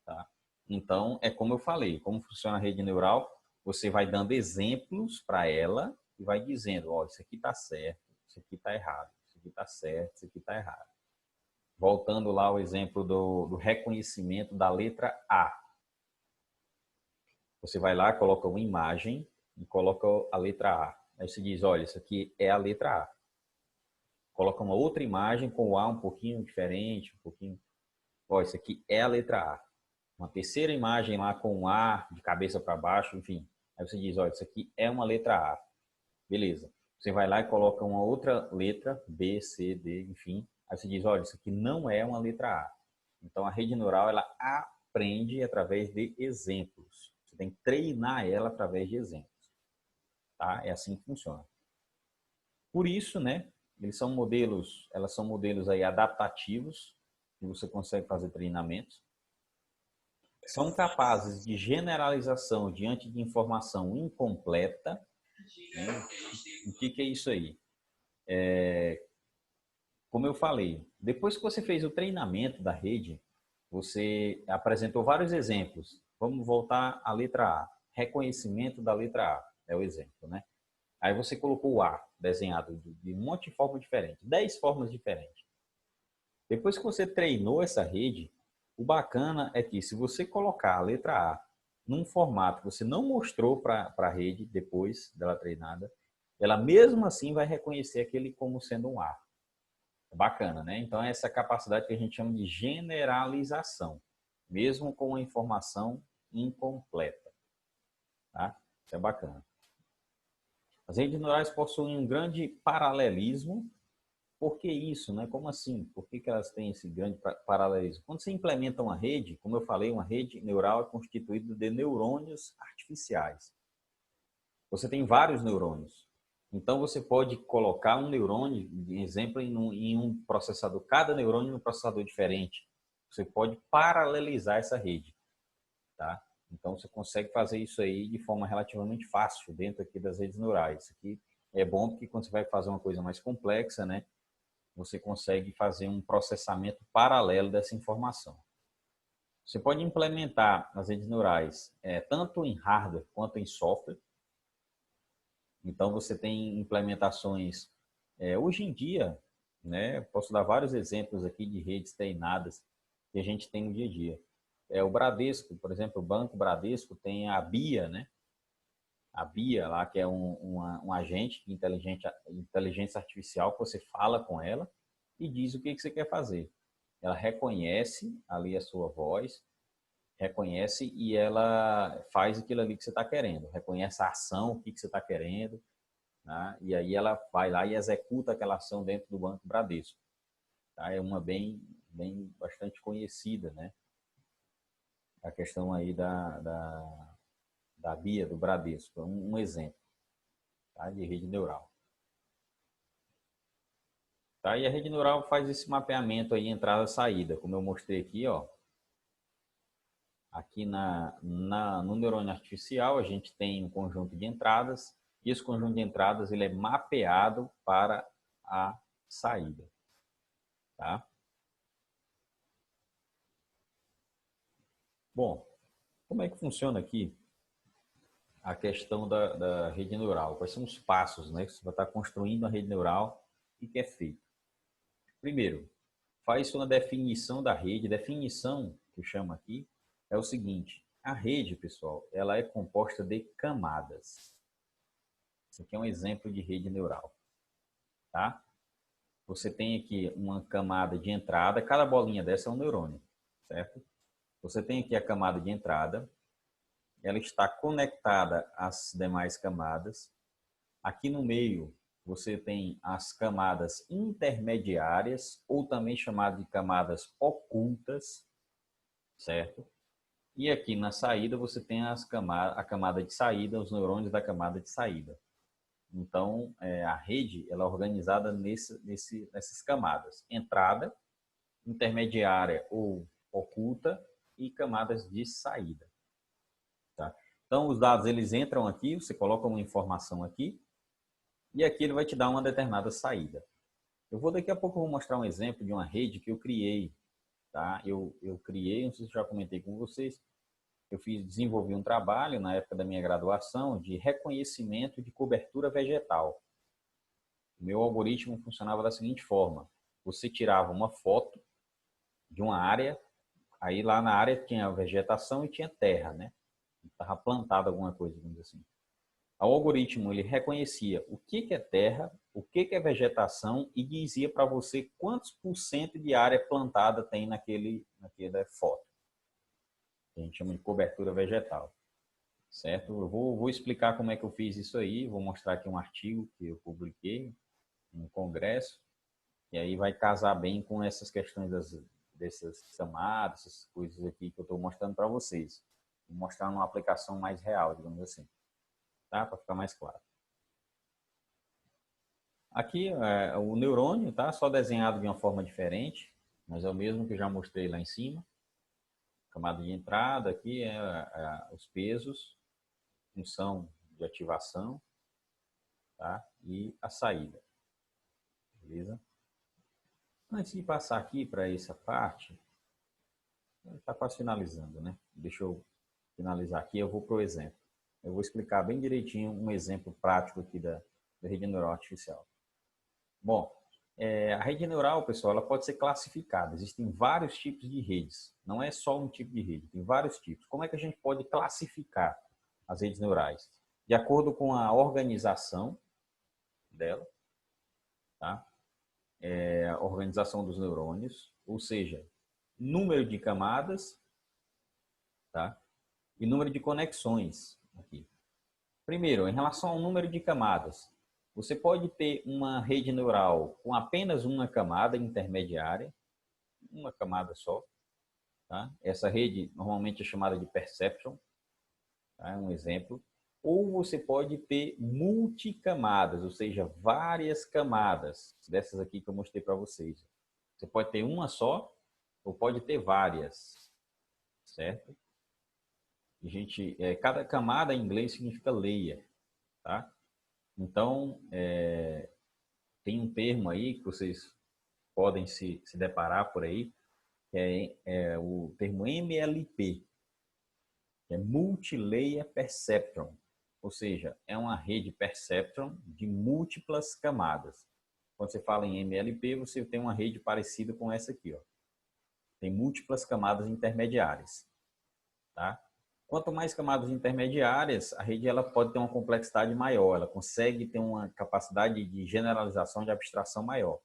tá? Então, é como eu falei, como funciona a rede neural, você vai dando exemplos para ela e vai dizendo, ó, isso aqui está certo, isso aqui está errado, isso aqui está certo, isso aqui está errado. Voltando lá ao exemplo do reconhecimento da letra A. Você vai lá, coloca uma imagem e coloca a letra A. Aí você diz, olha, isso aqui é a letra A. Coloca uma outra imagem com o A um pouquinho diferente, um pouquinho... Ó, isso aqui é a letra A. Uma terceira imagem lá com um A de cabeça para baixo, enfim. Aí você diz, olha, isso aqui é uma letra A. Beleza. Você vai lá e coloca uma outra letra, B, C, D, enfim. Aí você diz, olha, isso aqui não é uma letra A. Então, a rede neural, ela aprende através de exemplos. Você tem que treinar ela através de exemplos. Tá? É assim que funciona. Por isso, né, elas são modelos aí adaptativos, que você consegue fazer treinamentos. São capazes de generalização diante de informação incompleta. Né? O que é isso aí? Como eu falei, depois que você fez o treinamento da rede, você apresentou vários exemplos. Vamos voltar à letra A. Reconhecimento da letra A é o exemplo, né? Aí você colocou o A desenhado de um monte de forma diferente, 10 formas diferentes. Depois que você treinou essa rede, o bacana é que se você colocar a letra A num formato que você não mostrou para a rede depois dela treinada, ela mesmo assim vai reconhecer aquele como sendo um A. Bacana, né? Então, essa capacidade que a gente chama de generalização, mesmo com a informação incompleta. Tá? Isso é bacana. As redes neurais possuem um grande paralelismo. Por que isso, né? Como assim? Por que elas têm esse grande paralelismo? Quando você implementa uma rede, como eu falei, uma rede neural é constituída de neurônios artificiais. Você tem vários neurônios. Então, você pode colocar um neurônio, de exemplo, em um processador, cada neurônio em um processador diferente. Você pode paralelizar essa rede. Tá? Então, você consegue fazer isso aí de forma relativamente fácil dentro aqui das redes neurais. Isso aqui é bom porque quando você vai fazer uma coisa mais complexa, né, você consegue fazer um processamento paralelo dessa informação. Você pode implementar as redes neurais tanto em hardware quanto em software. Então, você tem implementações, hoje em dia, né, posso dar vários exemplos aqui de redes treinadas que a gente tem no dia a dia. O Bradesco, por exemplo, o Banco Bradesco tem a BIA, né? A BIA lá, que é um agente de inteligência artificial que você fala com ela e diz o que você quer fazer. Ela reconhece ali a sua voz, reconhece e ela faz aquilo ali que você está querendo. Reconhece a ação, o que você está querendo, né? E aí ela vai lá e executa aquela ação dentro do Banco Bradesco. Tá? É uma bem bastante conhecida, né? A questão aí da BIA, do Bradesco, um exemplo, tá? De rede neural. Tá? E a rede neural faz esse mapeamento aí, entrada e saída, como eu mostrei aqui, ó. Aqui no neurônio artificial, a gente tem um conjunto de entradas, e esse conjunto de entradas ele é mapeado para a saída. Tá? Bom, como é que funciona aqui a questão da rede neural? Quais são os passos, né, que você vai estar construindo a rede neural e que é feito? Primeiro, faz uma definição da rede. Definição, que eu chamo aqui, é o seguinte. A rede, pessoal, ela é composta de camadas. Isso aqui é um exemplo de rede neural. Tá? Você tem aqui uma camada de entrada. Cada bolinha dessa é um neurônio. Certo? Você tem aqui a camada de entrada. Ela está conectada às demais camadas. Aqui no meio, você tem as camadas intermediárias, ou também chamadas de camadas ocultas, certo? E aqui na saída, você tem a camada de saída, os neurônios da camada de saída. Então, a rede ela é organizada nessas camadas. Entrada, intermediária ou oculta e camadas de saída. Tá? Então, os dados eles entram aqui, você coloca uma informação aqui, e aqui ele vai te dar uma determinada saída. Eu vou daqui a pouco vou mostrar um exemplo de uma rede que eu criei. Tá? Eu criei, não sei se eu já comentei com vocês, desenvolvi um trabalho na época da minha graduação de reconhecimento de cobertura vegetal. O meu algoritmo funcionava da seguinte forma. Você tirava uma foto de uma área, aí lá na área tinha vegetação e tinha terra, né? Estava plantada alguma coisa, digamos assim. O algoritmo ele reconhecia o que é terra, o que é vegetação e dizia para você quantos por cento de área plantada tem naquela foto. A gente chama de cobertura vegetal, certo? Eu vou explicar como é que eu fiz isso aí, vou mostrar aqui um artigo que eu publiquei no congresso, e aí vai casar bem com essas questões dessas camadas, essas coisas aqui que eu estou mostrando para vocês. Vou mostrar numa aplicação mais real, digamos assim, tá? Para ficar mais claro. Aqui é o neurônio, tá? Só desenhado de uma forma diferente, mas é o mesmo que eu já mostrei lá em cima. Camada de entrada aqui os pesos, função de ativação, tá? E a saída, beleza? Antes de passar aqui para essa parte, está quase finalizando, né? Deixa eu finalizar aqui, eu vou para o exemplo. Eu vou explicar bem direitinho um exemplo prático aqui da rede neural artificial. Bom, a rede neural, pessoal, ela pode ser classificada. Existem vários tipos de redes. Não é só um tipo de rede, tem vários tipos. Como é que a gente pode classificar as redes neurais? De acordo com a organização dela, tá? A organização dos neurônios, ou seja, número de camadas, tá? E número de conexões aqui. Primeiro, em relação ao número de camadas, você pode ter uma rede neural com apenas uma camada intermediária, uma camada só, tá? Essa rede normalmente é chamada de perceptron, tá? É um exemplo. Ou você pode ter multicamadas, ou seja, várias camadas, dessas aqui que eu mostrei para vocês. Você pode ter uma só ou pode ter várias, certo? Cada camada em inglês significa layer, tá? Então, tem um termo aí que vocês podem se deparar por aí, que é o termo MLP, que é Multilayer Perceptron, ou seja, é uma rede perceptron de múltiplas camadas. Quando você fala em MLP, você tem uma rede parecida com essa aqui, ó. Tem múltiplas camadas intermediárias, tá? Quanto mais camadas intermediárias, a rede ela pode ter uma complexidade maior, ela consegue ter uma capacidade de generalização, de abstração maior.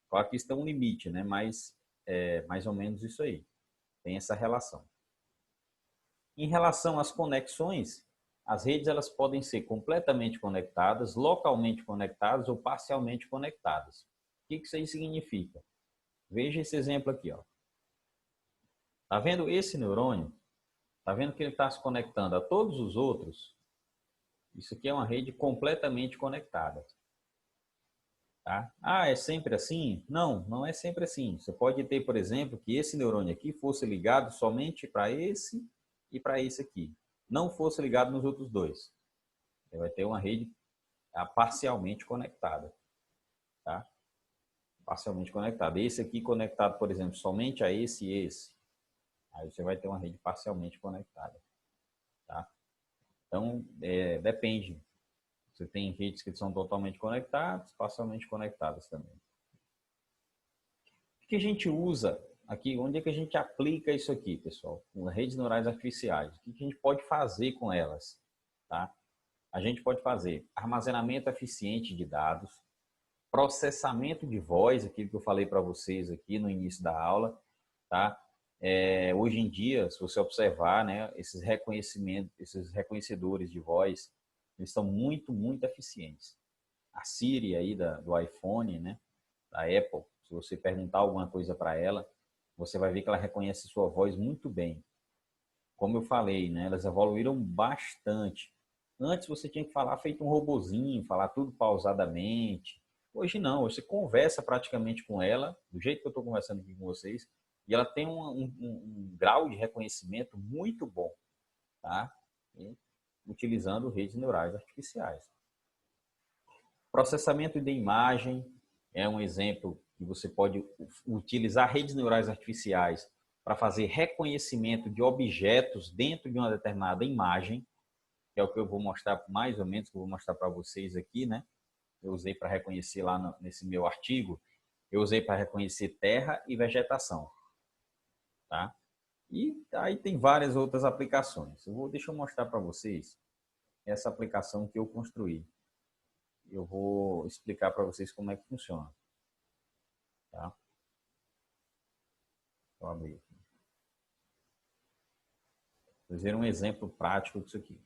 Claro que isso tem um limite, né? Mas é mais ou menos isso aí. Tem essa relação. Em relação às conexões, as redes elas podem ser completamente conectadas, localmente conectadas ou parcialmente conectadas. O que isso aí significa? Veja esse exemplo aqui, ó. Tá vendo esse neurônio? Tá vendo que ele está se conectando a todos os outros? Isso aqui é uma rede completamente conectada. Tá? Ah, é sempre assim? Não, não é sempre assim. Você pode ter, por exemplo, que esse neurônio aqui fosse ligado somente para esse e para esse aqui. Não fosse ligado nos outros dois. Você vai ter uma rede parcialmente conectada. Tá? Parcialmente conectada. Esse aqui conectado, por exemplo, somente a esse e esse. Aí você vai ter uma rede parcialmente conectada. Tá? Então, depende. Você tem redes que são totalmente conectadas, parcialmente conectadas também. O que a gente usa aqui? Onde é que a gente aplica isso aqui, pessoal? Com redes neurais artificiais. O que a gente pode fazer com elas? Tá? A gente pode fazer armazenamento eficiente de dados, processamento de voz, aquilo que eu falei para vocês aqui no início da aula, tá? Hoje em dia, se você observar, né, esses reconhecimentos, esses reconhecedores de voz, eles são muito, muito eficientes. A Siri aí do iPhone, né, da Apple, se você perguntar alguma coisa para ela, você vai ver que ela reconhece sua voz muito bem. Como eu falei, né, elas evoluíram bastante. Antes você tinha que falar feito um robozinho, falar tudo pausadamente. Hoje não, você conversa praticamente com ela, do jeito que eu estou conversando aqui com vocês, e ela tem um grau de reconhecimento muito bom, tá? E, utilizando redes neurais artificiais. Processamento de imagem é um exemplo que você pode utilizar redes neurais artificiais para fazer reconhecimento de objetos dentro de uma determinada imagem, que é o que eu vou mostrar mais ou menos, que eu vou mostrar para vocês aqui, né? Eu usei para reconhecer lá nesse meu artigo, eu usei para reconhecer terra e vegetação, tá? E aí tem várias outras aplicações. Deixa eu mostrar para vocês essa aplicação que eu construí. Eu vou explicar para vocês como é que funciona, tá? Vou abrir aqui. Vocês verem um exemplo prático disso aqui.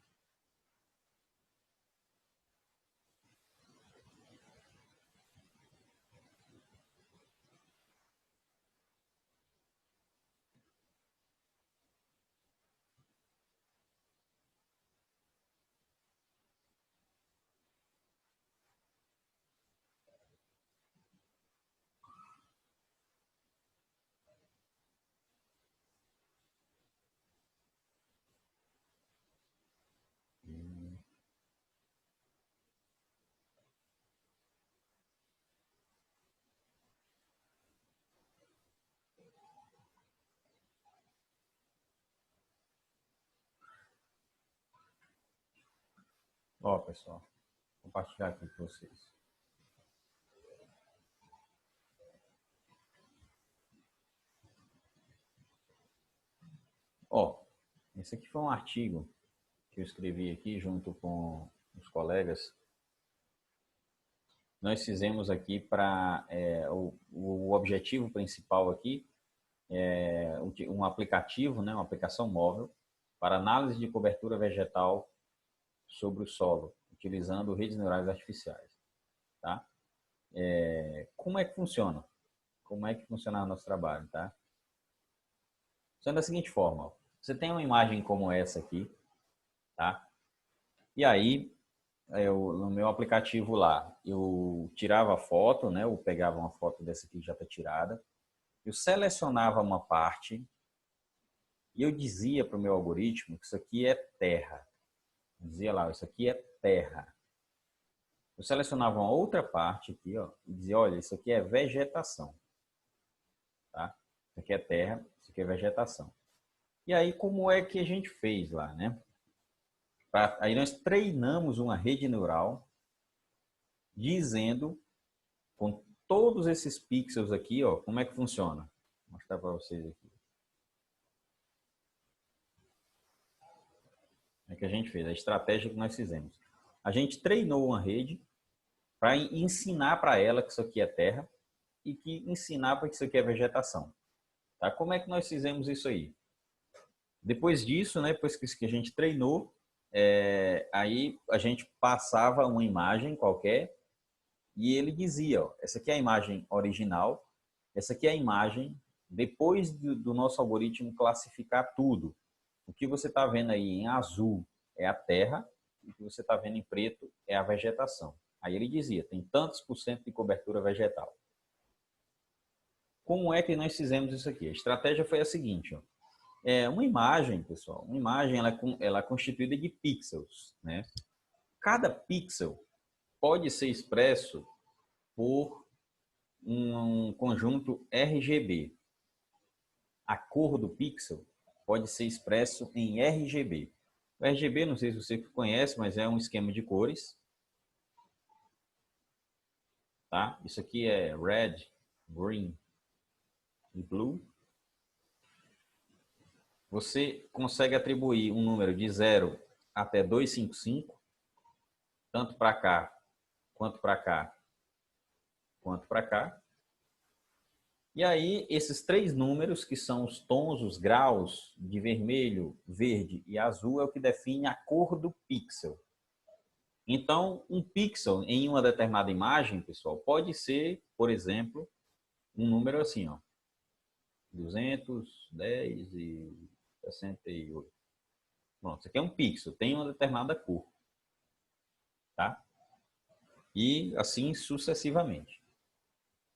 Ó, pessoal, vou compartilhar aqui com vocês. Ó, esse aqui foi um artigo que eu escrevi aqui junto com os colegas. Nós fizemos aqui para o objetivo principal aqui é um aplicativo, né, uma aplicação móvel para análise de cobertura vegetal sobre o solo, utilizando redes neurais artificiais. Tá? Como é que funciona? Como é que funciona o nosso trabalho? Tá? Funciona da seguinte forma: ó. Você tem uma imagem como essa aqui, tá? E aí, no meu aplicativo lá, eu tirava a foto, né? Eu pegava uma foto dessa aqui que já está tirada, eu selecionava uma parte e eu dizia para o meu algoritmo que isso aqui é terra. Eu dizia lá, isso aqui é terra. Eu selecionava uma outra parte aqui, ó, e dizia, olha, isso aqui é vegetação. Tá? Isso aqui é terra, isso aqui é vegetação. E aí, como é que a gente fez lá, né? Aí nós treinamos uma rede neural dizendo, com todos esses pixels aqui, ó, como é que funciona. Vou mostrar para vocês aqui. É que a gente fez, a estratégia que nós fizemos. A gente treinou uma rede para ensinar para ela que isso aqui é terra e que ensinar para que isso aqui é vegetação. Tá? Como é que nós fizemos isso aí? Depois disso, né, depois que a gente treinou, aí a gente passava uma imagem qualquer e ele dizia, ó, essa aqui é a imagem original, essa aqui é a imagem, depois do nosso algoritmo classificar tudo. O que você está vendo aí em azul é a terra, e o que você está vendo em preto é a vegetação. Aí ele dizia, tem tantos por cento de cobertura vegetal. Como é que nós fizemos isso aqui? A estratégia foi a seguinte, ó. Uma imagem, pessoal, uma imagem ela é constituída de pixels, né? Cada pixel pode ser expresso por um conjunto RGB. A cor do pixel pode ser expresso em RGB. O RGB, não sei se você conhece, mas é um esquema de cores. Tá? Isso aqui é red, green e blue. Você consegue atribuir um número de 0 até 255, tanto para cá, quanto para cá, quanto para cá. E aí, esses três números, que são os tons, os graus de vermelho, verde e azul, é o que define a cor do pixel. Então, um pixel em uma determinada imagem, pessoal, pode ser, por exemplo, um número assim, ó, 210 e 68. Pronto, isso aqui é um pixel, tem uma determinada cor. Tá? E assim sucessivamente.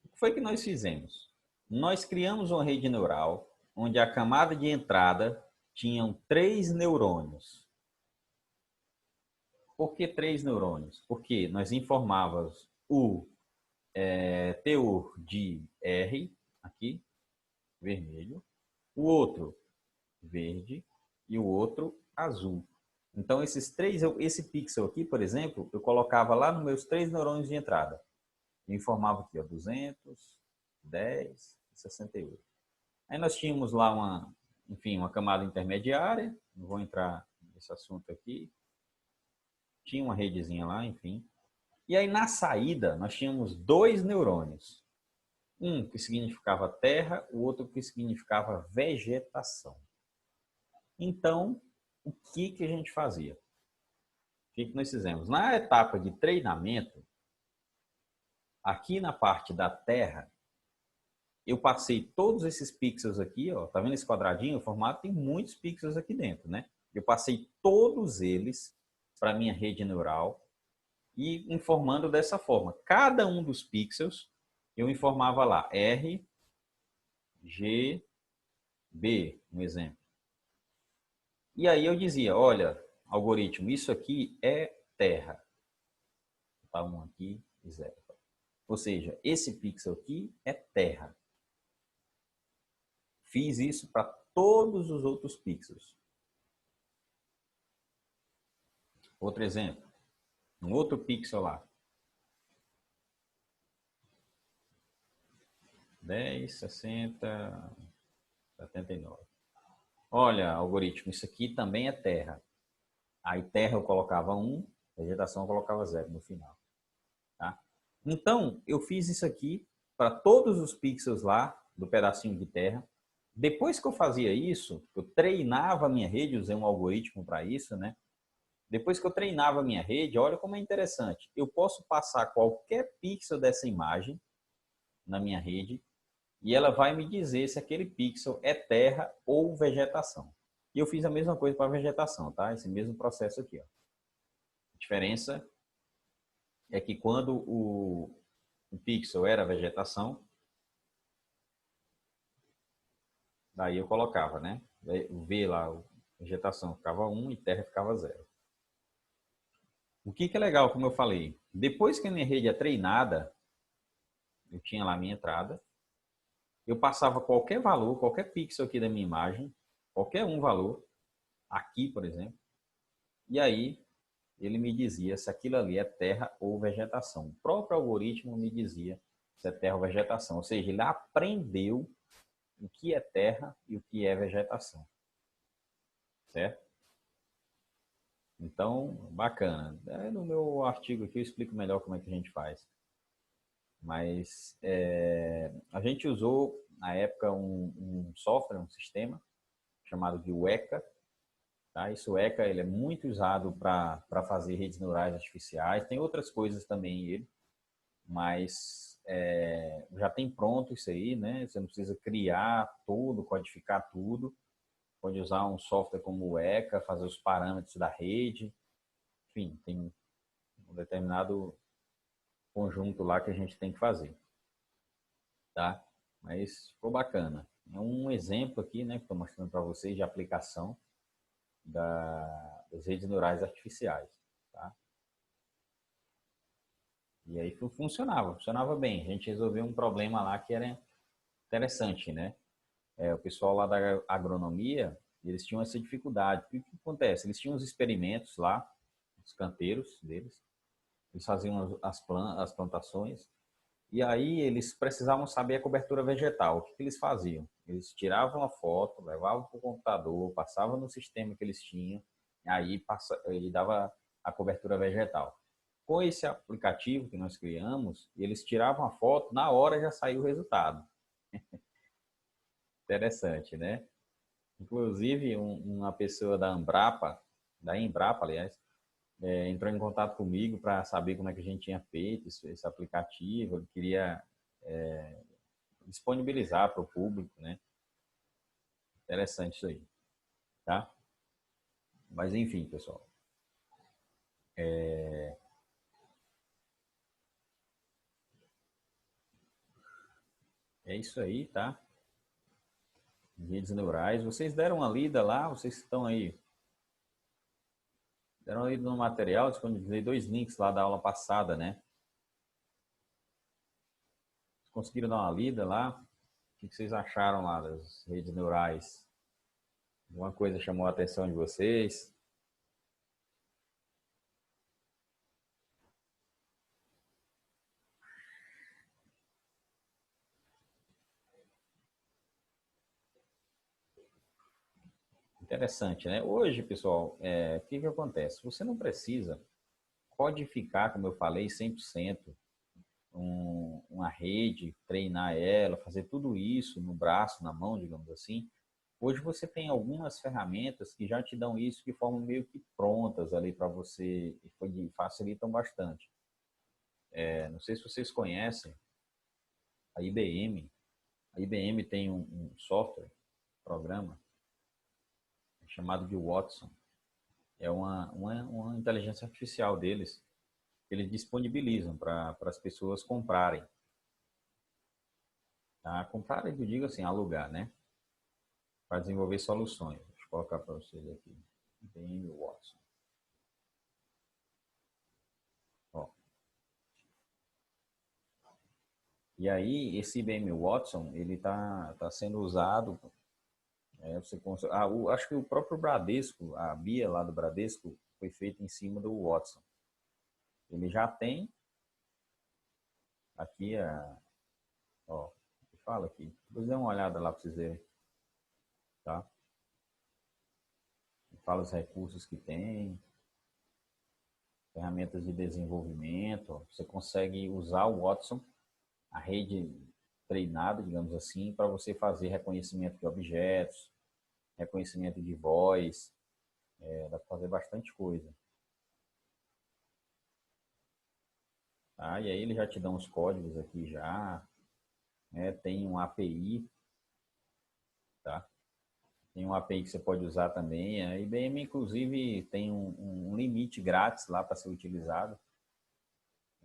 O que foi que nós fizemos? Nós criamos uma rede neural onde a camada de entrada tinham 3 neurônios. Por que 3 neurônios? Porque nós informávamos o teor de R, aqui, vermelho, o outro verde e o outro azul. Então, esse pixel aqui, por exemplo, eu colocava lá nos meus 3 neurônios de entrada. Eu informava aqui, ó, 200, 10, 68. Aí nós tínhamos lá uma camada intermediária, não vou entrar nesse assunto aqui. Tinha uma redezinha lá, enfim. E aí na saída nós tínhamos 2 neurônios. Um que significava terra, o outro que significava vegetação. Então, o que a gente fazia? O que nós fizemos? Na etapa de treinamento, aqui na parte da terra, eu passei todos esses pixels aqui, ó, tá vendo esse quadradinho? O formato tem muitos pixels aqui dentro, né? Eu passei todos eles para minha rede neural e informando dessa forma. Cada um dos pixels eu informava lá R, G, B, um exemplo. E aí eu dizia, olha, algoritmo, isso aqui é terra. Tá um aqui e 0. Ou seja, esse pixel aqui é terra. Fiz isso para todos os outros pixels. Outro exemplo. Um outro pixel lá. 10, 60, 79. Olha, algoritmo, isso aqui também é terra. Aí terra eu colocava 1, vegetação eu colocava 0 no final. Tá? Então, eu fiz isso aqui para todos os pixels lá do pedacinho de terra. Depois que eu fazia isso, eu treinava a minha rede, usei um algoritmo para isso, né? Depois que eu treinava a minha rede, olha como é interessante. Eu posso passar qualquer pixel dessa imagem na minha rede e ela vai me dizer se aquele pixel é terra ou vegetação. E eu fiz a mesma coisa para a vegetação, tá? Esse mesmo processo aqui, ó. A diferença é que quando o pixel era vegetação, daí eu colocava, né? O V lá, vegetação ficava 1 e terra ficava 0. O que é legal, como eu falei, depois que a minha rede é treinada, eu tinha lá a minha entrada, eu passava qualquer valor, qualquer pixel aqui da minha imagem, qualquer um valor, aqui, por exemplo, e aí ele me dizia se aquilo ali é terra ou vegetação. O próprio algoritmo me dizia se é terra ou vegetação, ou seja, ele aprendeu o que é terra e o que é vegetação, certo? Então, bacana. No meu artigo aqui eu explico melhor como é que a gente faz. Mas a gente usou, na época, um software, um sistema, chamado de Weka. Tá? Esse Weka ele é muito usado para fazer redes neurais artificiais. Tem outras coisas também ele, mas já tem pronto isso aí, né? Você não precisa criar tudo, codificar tudo. Pode usar um software como o Weka, fazer os parâmetros da rede. Enfim, tem um determinado conjunto lá que a gente tem que fazer, tá? Mas ficou bacana. É um exemplo aqui, né, que estou mostrando para vocês de aplicação das redes neurais artificiais, tá? E aí funcionava bem. A gente resolveu um problema lá que era interessante, né? O pessoal lá da agronomia, eles tinham essa dificuldade. O que acontece? Eles tinham os experimentos lá, os canteiros deles, eles faziam as plantações. E aí eles precisavam saber a cobertura vegetal. O que eles faziam? Eles tiravam a foto, levavam para o computador, passavam no sistema que eles tinham, e aí ele dava a cobertura vegetal. Com esse aplicativo que nós criamos, eles tiravam a foto, na hora já saiu o resultado. Interessante, né? Inclusive, uma pessoa da Embrapa, aliás, entrou em contato comigo para saber como é que a gente tinha feito esse aplicativo. Ele queria disponibilizar para o público, né? Interessante isso aí, tá? Mas enfim, pessoal, é isso aí, tá? Redes neurais. Vocês deram uma lida lá, vocês estão aí, deram uma lida no material, disponibilizei 2 links lá da aula passada, né? Conseguiram dar uma lida lá? O que vocês acharam lá das redes neurais? Alguma coisa chamou a atenção de vocês? Interessante, né? Hoje, pessoal, o que acontece? Você não precisa codificar, como eu falei, 100% uma rede, treinar ela, fazer tudo isso no braço, na mão, digamos assim. Hoje você tem algumas ferramentas que já te dão isso de forma meio que prontas ali para você e facilitam bastante. Não sei se vocês conhecem a IBM. A IBM tem um software, programa, chamado de Watson. É uma inteligência artificial deles que eles disponibilizam para as pessoas comprarem. Tá? Comprarem, eu digo assim, alugar, né? Para desenvolver soluções. Deixa eu colocar para vocês aqui. IBM Watson. Ó. E aí, esse IBM Watson, ele tá sendo usado. Acho que o próprio Bradesco, a BIA lá do Bradesco, foi feita em cima do Watson. Ele já tem aqui ó, fala aqui. Depois dê uma olhada lá para vocês verem, tá? Fala os recursos que tem, ferramentas de desenvolvimento. Ó. Você consegue usar o Watson, a rede treinada, digamos assim, para você fazer reconhecimento de objetos, reconhecimento de voz, dá para fazer bastante coisa. Tá? E aí ele já te dá uns códigos aqui já, né? Tem um API, tá? Tem um API que você pode usar também. A IBM, inclusive, tem um limite grátis lá para ser utilizado.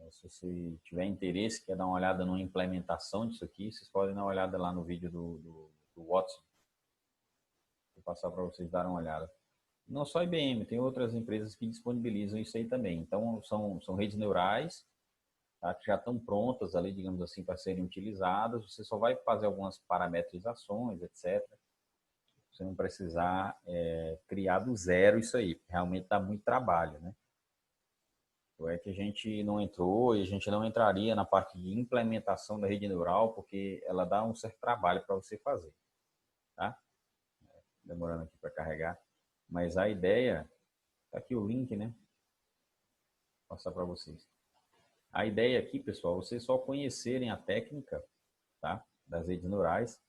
Se você tiver interesse, quer dar uma olhada numa implementação disso aqui, vocês podem dar uma olhada lá no vídeo do Watson. Vou passar para vocês darem uma olhada. Não só a IBM, tem outras empresas que disponibilizam isso aí também. Então, são redes neurais, tá, que já estão prontas ali, digamos assim, para serem utilizadas. Você só vai fazer algumas parametrizações, etc. Você não precisar criar do zero isso aí. Realmente dá muito trabalho, né? É que a gente não entrou e a gente não entraria na parte de implementação da rede neural, porque ela dá um certo trabalho para você fazer, tá? Demorando aqui para carregar. Mas a ideia, tá aqui o link, né? Vou passar para vocês. A ideia aqui, pessoal, vocês só conhecerem a técnica, tá? Das redes neurais.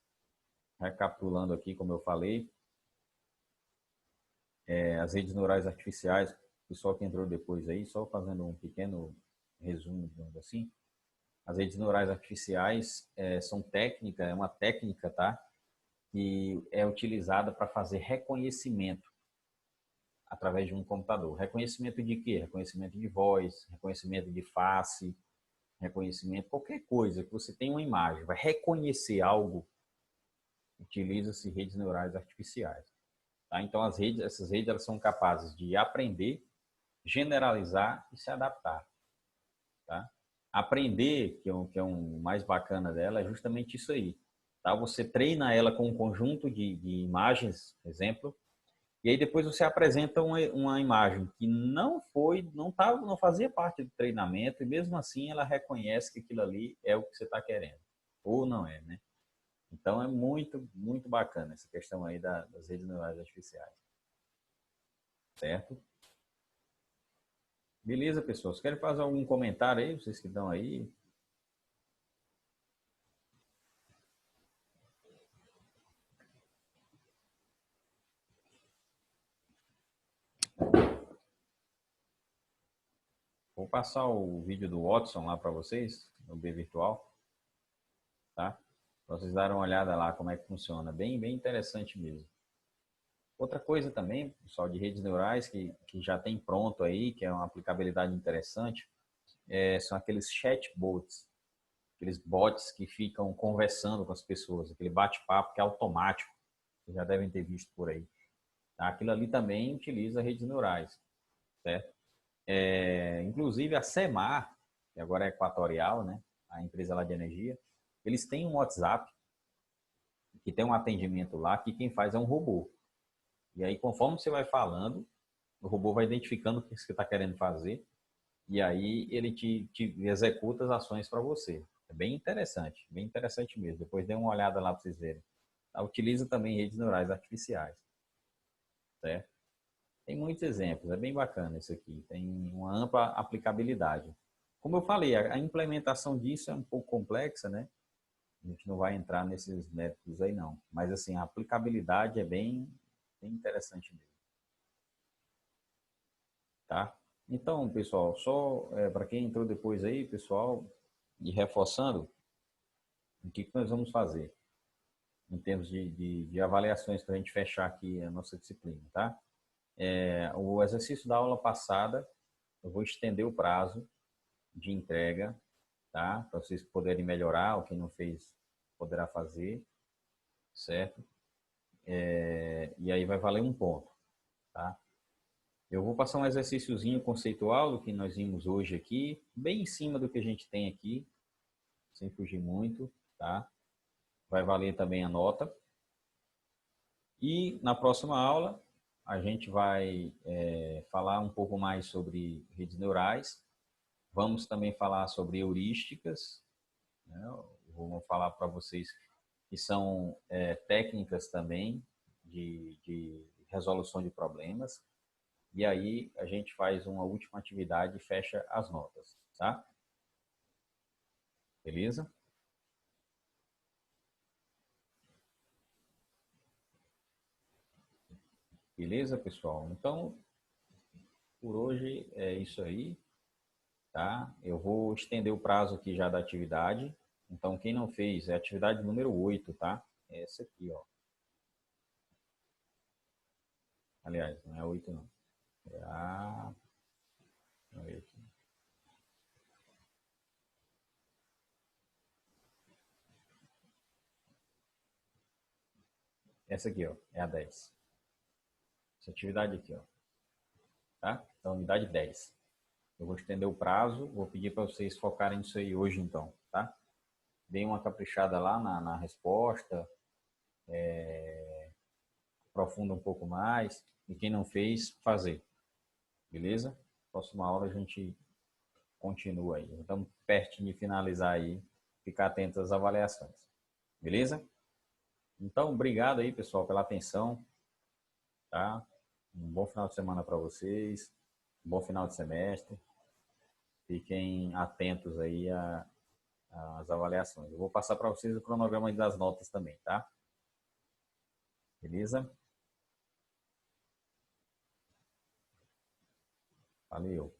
Recapitulando aqui, como eu falei, as redes neurais artificiais, o pessoal que entrou depois aí, só fazendo um pequeno resumo, digamos assim. As redes neurais artificiais são técnica, é uma técnica, tá? Que é utilizada para fazer reconhecimento através de um computador. Reconhecimento de quê? Reconhecimento de voz, reconhecimento de face, reconhecimento, qualquer coisa que você tem uma imagem, vai reconhecer algo, utiliza-se redes neurais artificiais. Tá? Então, essas redes elas são capazes de aprender, generalizar e se adaptar. Tá? Aprender, que é um mais bacana dela, é justamente isso aí. Tá? Você treina ela com um conjunto de imagens, exemplo, e aí depois você apresenta uma imagem que não fazia parte do treinamento, e mesmo assim ela reconhece que aquilo ali é o que você está querendo, ou não é, né? Então é muito, muito bacana essa questão aí das redes neurais artificiais. Certo? Beleza, pessoal? Vocês querem fazer algum comentário aí, vocês que estão aí? Vou passar o vídeo do Watson lá para vocês, no B Virtual, tá? Para vocês darem uma olhada lá como é que funciona. Bem, bem interessante mesmo. Outra coisa também, pessoal, de redes neurais que já tem pronto aí, que é uma aplicabilidade interessante, são aqueles chatbots, aqueles bots que ficam conversando com as pessoas, aquele bate-papo que é automático, vocês já devem ter visto por aí. Tá? Aquilo ali também utiliza redes neurais, certo? Inclusive a Semar, que agora é Equatorial, né? A empresa lá de energia, eles têm um WhatsApp que tem um atendimento lá que quem faz é um robô. E aí, conforme você vai falando, o robô vai identificando o que você está querendo fazer e aí ele te executa as ações para você. É bem interessante mesmo. Depois dê uma olhada lá para vocês verem. Utiliza também redes neurais artificiais, certo? Tem muitos exemplos, é bem bacana isso aqui, tem uma ampla aplicabilidade. Como eu falei, a implementação disso é um pouco complexa, né? A gente não vai entrar nesses métodos aí não, mas assim, a aplicabilidade é bem interessante mesmo, tá? Então, pessoal, só para quem entrou depois aí, pessoal, e reforçando, o que nós vamos fazer em termos de avaliações para a gente fechar aqui a nossa disciplina, tá? O exercício da aula passada, eu vou estender o prazo de entrega, tá? Para vocês poderem melhorar, o que não fez poderá fazer, certo? E aí vai valer um ponto, tá? Eu vou passar um exercíciozinho conceitual do que nós vimos hoje aqui, bem em cima do que a gente tem aqui, sem fugir muito, tá? Vai valer também a nota. E na próxima aula a gente vai falar um pouco mais sobre redes neurais, Vamos também falar sobre heurísticas, né? Vou falar para vocês que são técnicas também de resolução de problemas. E aí a gente faz uma última atividade e fecha as notas, tá? Beleza? Beleza, pessoal? Então, por hoje é isso aí, tá? Eu vou estender o prazo aqui já da atividade. Então, quem não fez, é a atividade número 8, tá? É essa aqui, ó. Aliás, não é 8 não. É a... Não é 8. Essa aqui, ó, é a 10. Essa atividade aqui, ó, tá? Então, unidade 10. Eu vou estender o prazo, vou pedir para vocês focarem nisso aí hoje, então, tá? Deem uma caprichada lá na resposta, aprofunda um pouco mais, e quem não fez, fazer, beleza? Próxima aula a gente continua aí. Estamos perto de finalizar aí, ficar atento às avaliações, beleza? Então, obrigado aí, pessoal, pela atenção, tá? Um bom final de semana para vocês, um bom final de semestre. Fiquem atentos aí às avaliações. Eu vou passar para vocês o cronograma das notas também, tá? Beleza? Valeu.